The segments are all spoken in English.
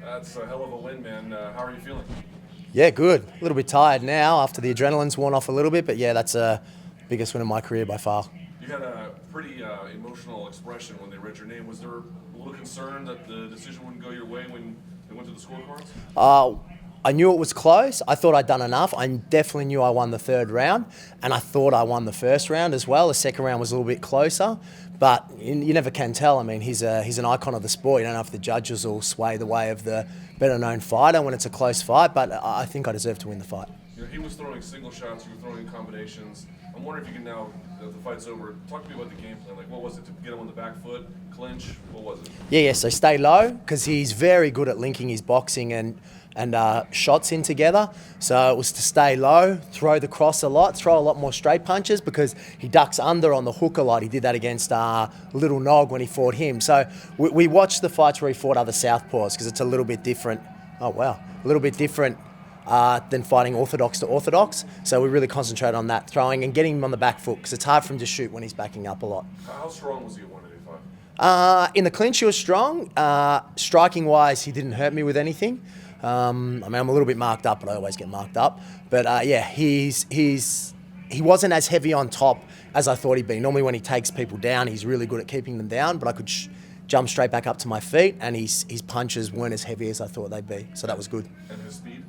That's a hell of a win, man. How are you feeling? Yeah, good. A little bit tired now after the adrenaline's worn off a little bit, but yeah, that's the biggest win of my career by far. You had a pretty emotional expression when they read your name. Was there a little concern that the decision wouldn't go your way when they went to the scorecards? I knew it was close. I thought I'd done enough. I definitely knew I won the third round, and I thought I won the first round as well. The second round was a little bit closer, but you never can tell. I mean, he's an icon of the sport. You don't know if the judges will sway the way of the better-known fighter when it's a close fight, but I think I deserve to win the fight. You know, he was throwing single shots, you were throwing combinations. I'm wondering if you can now, that the fight's over, talk to me about the game plan. Like, what was it to get him on the back foot, clinch? What was it? Yeah. So stay low because he's very good at linking his boxing and shots in together. So it was to stay low, throw the cross a lot, throw a lot more straight punches because he ducks under on the hook a lot. He did that against Little Nog when he fought him. So we watched the fights where he fought other southpaws because it's a little bit different. Oh wow, a little bit different than fighting orthodox to orthodox. So we really concentrated on that, throwing and getting him on the back foot because it's hard for him to shoot when he's backing up a lot. How strong was he at 185? In the clinch, he was strong. Striking-wise, he didn't hurt me with anything. I mean, I'm a little bit marked up, but I always get marked up. But yeah, he wasn't as heavy on top as I thought he'd be. Normally when he takes people down, he's really good at keeping them down, but I could jump straight back up to my feet, and his punches weren't as heavy as I thought they'd be. So that was good. And his speed?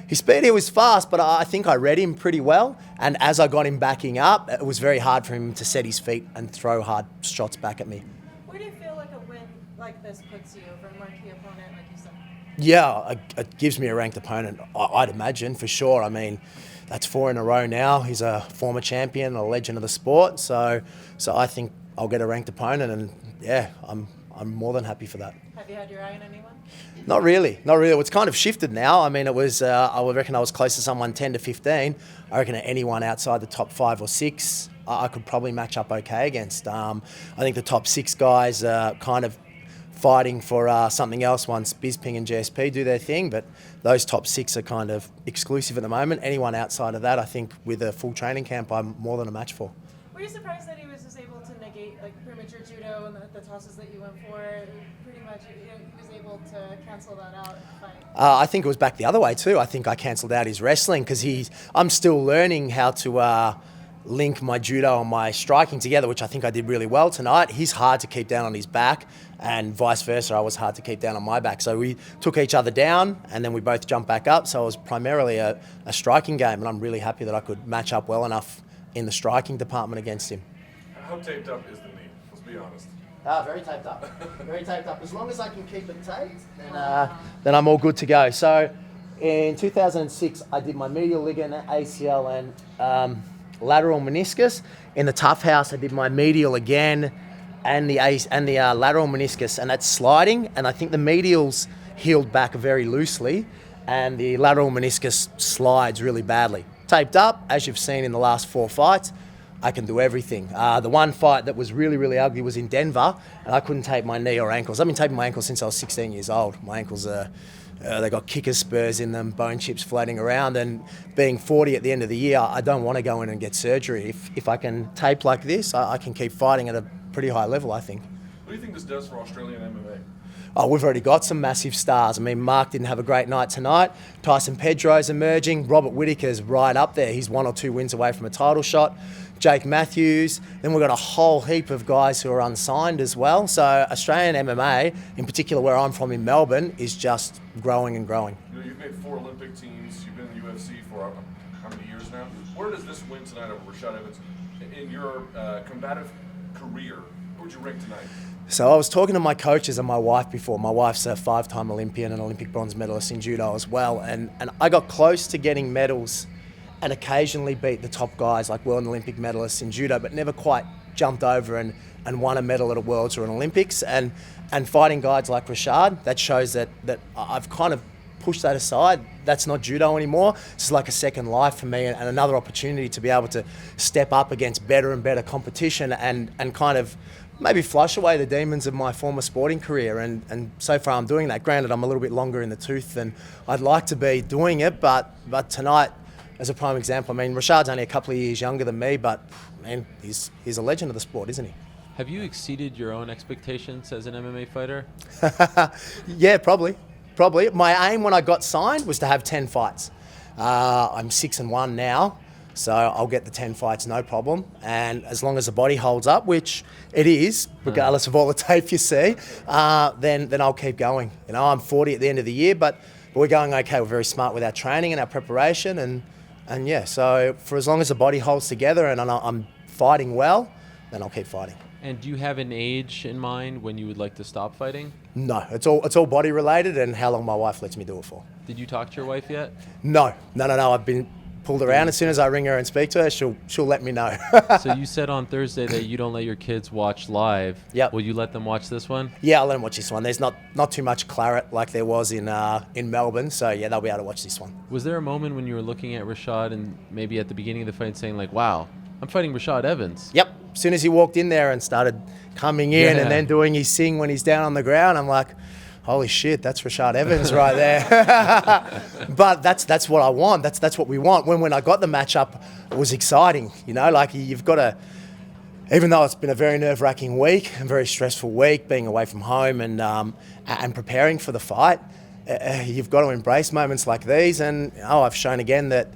His speed, he was fast, but I think I read him pretty well. And as I got him backing up, it was very hard for him to set his feet and throw hard shots back at me. Where do you feel like a win like this puts you over a marquee opponent, like you said? Yeah, it gives me a ranked opponent, I'd imagine, for sure. I mean, that's 4 in a row now. He's a former champion, a legend of the sport. So I think I'll get a ranked opponent, and yeah, I'm more than happy for that. Have you had your eye on anyone? Not really. It's kind of shifted now. I mean, it was, I would reckon I was close to someone 10 to 15. I reckon anyone outside the top 5 or 6, I could probably match up okay against. I think the top 6 guys are kind of fighting for something else once Bisping and GSP do their thing, but those top 6 are kind of exclusive at the moment. Anyone outside of that, I think with a full training camp, I'm more than a match for. Were you surprised that he was just able to negate like premature judo and the tosses that you went for? Pretty much, he was able to cancel that out in the fight. I think it was back the other way too. I think I cancelled out his wrestling because I'm still learning how to link my judo and my striking together, which I think I did really well tonight. He's hard to keep down on his back, and vice versa. I was hard to keep down on my back. So we took each other down, and then we both jumped back up. So it was primarily a striking game, and I'm really happy that I could match up well enough in the striking department against him. How taped up is the knee? Let's be honest. Very taped up. Very taped up. As long as I can keep it taped, then I'm all good to go. So in 2006, I did my medial ligament, ACL, and lateral meniscus. In the Tough House, I did my medial again and the lateral meniscus, and that's sliding. And I think the medial's healed back very loosely, and the lateral meniscus slides really badly. Taped up, as you've seen in the last 4 fights, I can do everything. The one fight that was really, really ugly was in Denver, and I couldn't tape my knee or ankles. I've been taping my ankles since I was 16 years old. My ankles are, they got kicker spurs in them, bone chips floating around, and being 40 at the end of the year, I don't want to go in and get surgery. If I can tape like this, I can keep fighting at a pretty high level, I think. What do you think this does for Australian MMA? Oh, we've already got some massive stars. I mean, Mark didn't have a great night tonight. Tyson Pedro's emerging. Robert Whittaker's right up there. He's 1 or 2 wins away from a title shot. Jake Matthews. Then we've got a whole heap of guys who are unsigned as well. So Australian MMA, in particular where I'm from in Melbourne, is just growing and growing. You know, you've made 4 Olympic teams. You've been in the UFC for how many years now? Where does this win tonight over Rashad Evans in your combative career? Where would you rank tonight? So I was talking to my coaches and my wife before. My wife's a 5-time Olympian and Olympic bronze medalist in judo as well. And I got close to getting medals and occasionally beat the top guys like world and Olympic medalists in judo, but never quite jumped over and won a medal at a Worlds or an Olympics. And fighting guys like Rashad, that shows that I've kind of pushed that aside. That's not judo anymore. It's like a second life for me and another opportunity to be able to step up against better and better competition and kind of maybe flush away the demons of my former sporting career. And so far I'm doing that. Granted, I'm a little bit longer in the tooth than I'd like to be doing it, but tonight, as a prime example, I mean, Rashad's only a couple of years younger than me, but man, he's a legend of the sport, isn't he? Have you exceeded your own expectations as an MMA fighter? Yeah, probably. probably. My aim when I got signed was to have 10 fights. I'm 6-1 now, so I'll get the 10 fights, no problem. And as long as the body holds up, which it is, regardless of all the tape you see, then I'll keep going. You know, I'm 40 at the end of the year, but we're going okay. We're very smart with our training and our preparation, and yeah. So for as long as the body holds together and I'm fighting well, then I'll keep fighting. And do you have an age in mind when you would like to stop fighting? No, it's all body related and how long my wife lets me do it for. Did you talk to your wife yet? No. I've been pulled around. As soon as I ring her and speak to her, she'll let me know. So you said on Thursday that you don't let your kids watch live. Yep. Will you let them watch this one? Yeah, I'll let them watch this one. There's not too much claret like there was in Melbourne, so yeah, they'll be able to watch this one. Was there a moment when you were looking at Rashad and maybe at the beginning of the fight saying like, wow, I'm fighting Rashad Evans? Yep. As soon as he walked in there and started coming in and then doing his thing when he's down on the ground, I'm like, holy shit, that's Rashad Evans right there. But that's what I want. That's what we want. When I got the matchup, it was exciting. You know, like you've got to, even though it's been a very nerve-wracking week, a very stressful week, being away from home and preparing for the fight, you've got to embrace moments like these. And I've shown again that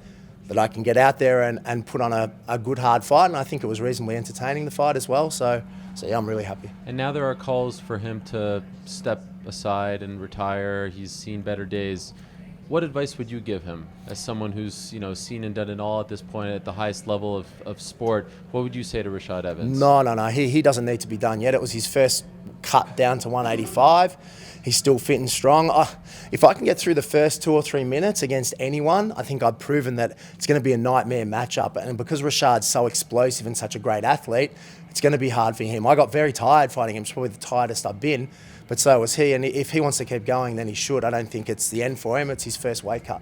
I can get out there and put on a good hard fight, and I think it was reasonably entertaining, the fight as well. So yeah, I'm really happy. And now there are calls for him to step aside and retire. He's seen better days. What advice would you give him as someone who's seen and done it all at this point at the highest level of sport? What would you say to Rashad Evans? No. He doesn't need to be done yet. It was his first cut down to 185. He's still fit and strong. If I can get through the first 2 or 3 minutes against anyone, I think I've proven that it's going to be a nightmare matchup. And because Rashad's so explosive and such a great athlete, it's going to be hard for him. I got very tired fighting him. It's probably the tiredest I've been, but so was he. And if he wants to keep going, then he should. I don't think it's the end for him. It's his first weight cut.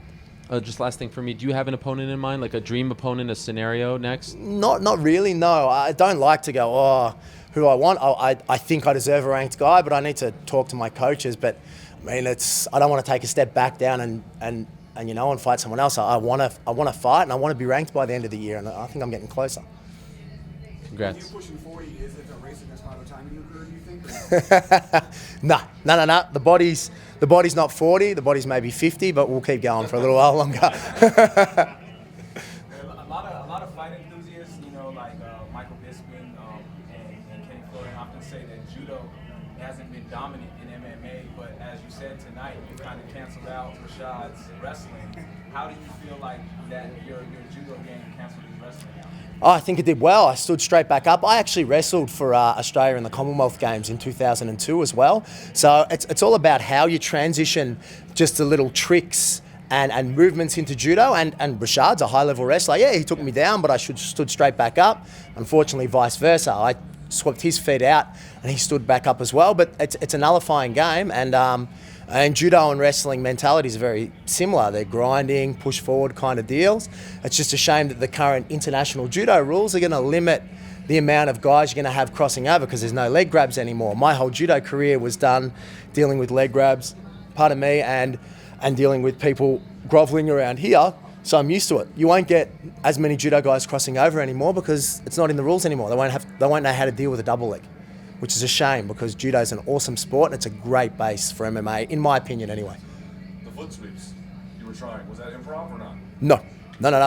Just last thing for me, do you have an opponent in mind, like a dream opponent, a scenario next? Not really, no. I don't like to go, who I want. I think I deserve a ranked guy, but I need to talk to my coaches. But I mean, I don't want to take a step back down and fight someone else. I want to fight, and I want to be ranked by the end of the year, and I think I'm getting closer. Congrats. You pushing 40, is it a race against final time in your career, do you think? No. The body's not 40. The body's maybe 50, but we'll keep going for a little while longer. A lot of fight enthusiasts, like Michael Bisping and Kenny Florian often say that judo hasn't been dominant in MMA, but as you said tonight, you kind of canceled out Rashad's wrestling. How do you feel like that your judo game canceled his wrestling out? I think it did well. I stood straight back up. I actually wrestled for Australia in the Commonwealth Games in 2002 as well. So it's all about how you transition just the little tricks and movements into judo. And Rashad's a high-level wrestler. Yeah, he took me down, but I stood straight back up. Unfortunately, vice versa. I swapped his feet out, and he stood back up as well. But it's a nullifying game, and judo and wrestling mentalities are very similar. They're grinding, push forward kind of deals. It's just a shame that the current international judo rules are going to limit the amount of guys you're going to have crossing over because there's no leg grabs anymore. My whole judo career was done dealing with leg grabs, pardon me, and dealing with people groveling around here. So I'm used to it. You won't get as many judo guys crossing over anymore because it's not in the rules anymore. They won't know how to deal with a double leg, which is a shame because judo is an awesome sport and it's a great base for MMA, in my opinion anyway. The foot sweeps you were trying, was that improv or not? No.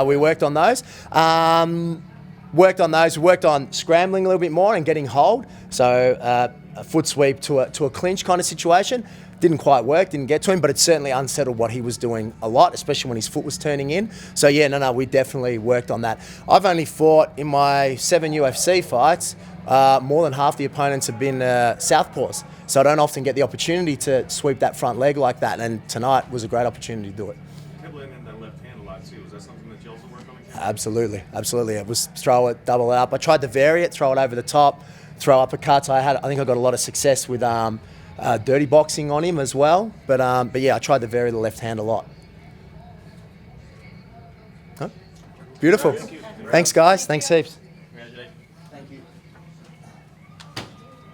We worked on those. Worked on scrambling a little bit more and getting hold. So a foot sweep to a clinch kind of situation. Didn't quite work, didn't get to him, but it certainly unsettled what he was doing a lot, especially when his foot was turning in. So yeah, we definitely worked on that. I've only fought in my 7 UFC fights, more than half the opponents have been southpaws. So I don't often get the opportunity to sweep that front leg like that, and tonight was a great opportunity to do it. Dribbling in that left hand a lot too. Is that something that you also work on? Absolutely. It was throw it, double it up. I tried to vary it, throw it over the top, throw uppercuts. I think I got a lot of success with dirty boxing on him as well. But yeah, I tried to vary the left hand a lot. Huh? Beautiful. Thanks, guys. Thanks heaps.